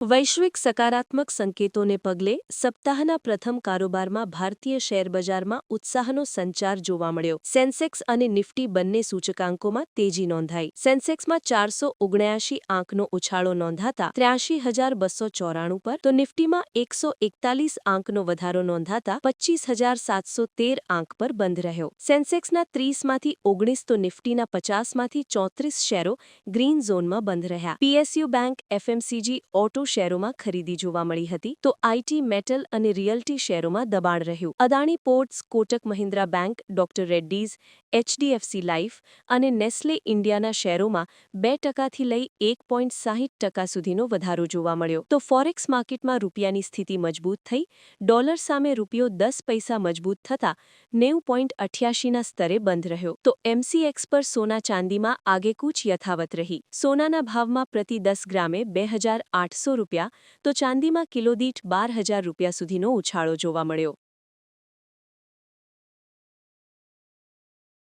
વૈશ્વિક સકારાત્મક સંકેતોને પગલે સપ્તાહના પ્રથમ કારોબારમાં ભારતીય શેરબજારમાં ઉત્સાહનો સંચાર જોવા મળ્યો. સેન્સેક્સ અને નિફ્ટી બંને સૂચકાંકોમાં તેજી નોંધાઈ. સેન્સેક્સમાં 479 આંકનો ઉછાળો નોંધાતા 83,294 પર, તો નિફ્ટીમાં 141 આંકનો વધારો નોંધાતા 25,713 આંક પર બંધ રહ્યો. સેન્સેક્સના 30માંથી 19 તો નિફ્ટીના 50માંથી 34 શેરો ગ્રીન ઝોનમાં બંધ રહ્યા. પીએસયુ બેંક, એફએમસીજી, ઓટો શેરોમાં ખરીદી જોવા મળી હતી, તો આઈટી, મેટલ અને રિયલ્ટી શેરોમાં દબાણ રહ્યું. Adani ports, Kotak Mahindra bank, doctor Reddy's, HDFC life અને નેસ્લે ઇન્ડિયાના શેરોમાં 2% લઈ 1.60% સુધીનો વધારો જોવા મળ્યો. તો ફોરેક્સ માર્કેટમાં રૂપિયાની સ્થિતિ મજબૂત થઈ. ડોલર સામે રૂપિયો 10 પૈસા મજબૂત થતા 90.88ના સ્તરે બંધ રહ્યો. તો એમસીએક્સ પર સોના ચાંદીમાં આગેકૂચ યથાવત રહી. સોનાના ભાવમાં પ્રતિ 10 ગ્રામે ₹2,800, તો ચાંદીમાં કિલો દીઠ ₹12,000 સુધીનો ઉછાળો જોવા મળ્યો.